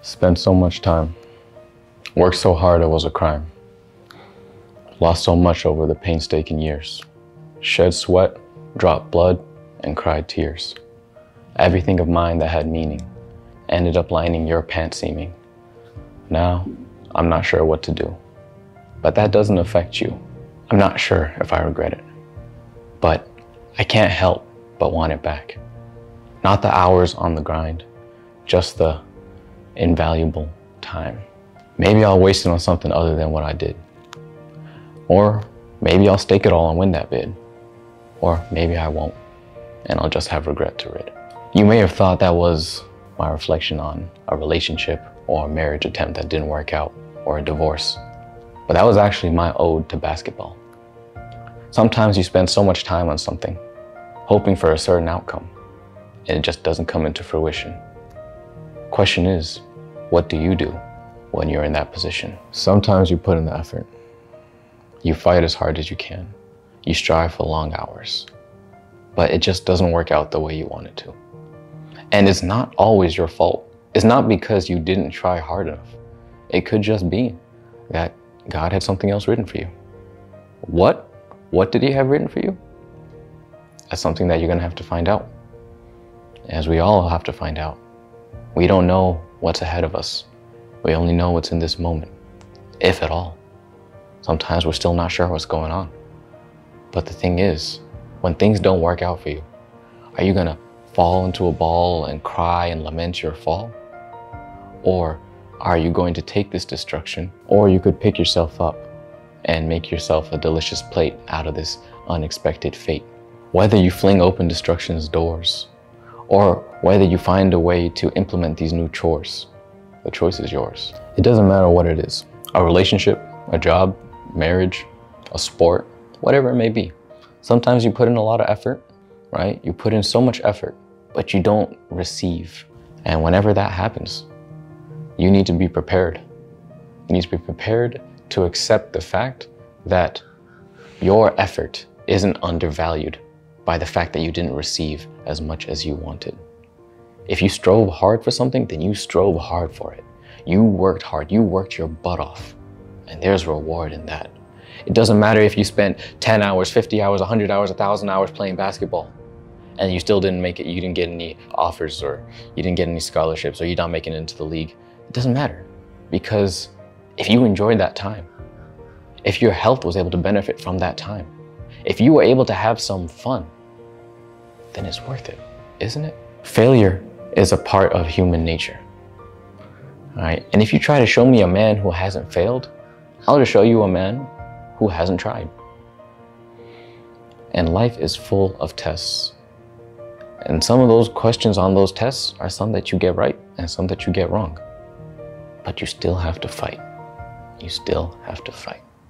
Spent so much time. Worked so hard it was a crime. Lost so much over the painstaking years. Shed sweat, dropped blood, and cried tears. Everything of mine that had meaning ended up lining your pants seaming. Now, I'm not sure what to do. But that doesn't affect you. I'm not sure if I regret it. But I can't help but want it back. Not the hours on the grind, just the invaluable time. Maybe I'll waste it on something other than what I did. Or maybe I'll stake it all and win that bid. Or maybe I won't, and I'll just have regret to rid. You may have thought that was my reflection on a relationship or a marriage attempt that didn't work out, or a divorce. But that was actually my ode to basketball. Sometimes you spend so much time on something, hoping for a certain outcome, and it just doesn't come into fruition. Question is, what do you do when you're in that position? Sometimes you put in the effort. You fight as hard as you can. You strive for long hours, but it just doesn't work out the way you want it to. And it's not always your fault. It's not because you didn't try hard enough. It could just be that God had something else written for you. What did He have written for you? That's something that you're gonna have to find out. As we all have to find out. We don't know what's ahead of us. We only know what's in this moment, if at all. Sometimes we're still not sure what's going on. But the thing is, when things don't work out for you, are you gonna fall into a ball and cry and lament your fall? Or are you going to take this destruction? Or you could pick yourself up and make yourself a delicious plate out of this unexpected fate. Whether you fling open destruction's doors, or whether you find a way to implement these new chores, the choice is yours. It doesn't matter what it is. A relationship, a job, marriage, a sport, whatever it may be. Sometimes you put in a lot of effort, right? You put in so much effort, but you don't receive. And whenever that happens, you need to be prepared. You need to be prepared to accept the fact that your effort isn't undervalued by the fact that you didn't receive as much as you wanted. If you strove hard for something, then you strove hard for it. You worked hard, you worked your butt off, and there's reward in that. It doesn't matter if you spent 10 hours, 50 hours, 100 hours, 1,000 hours playing basketball, and you still didn't make it, you didn't get any offers, or you didn't get any scholarships, or you're not making it into the league. It doesn't matter, because if you enjoyed that time, if your health was able to benefit from that time, if you were able to have some fun, then it's worth it, isn't it? Failure is a part of human nature, all right? And if you try to show me a man who hasn't failed, I'll just show you a man who hasn't tried. And life is full of tests. And some of those questions on those tests are some that you get right and some that you get wrong. But you still have to fight. You still have to fight.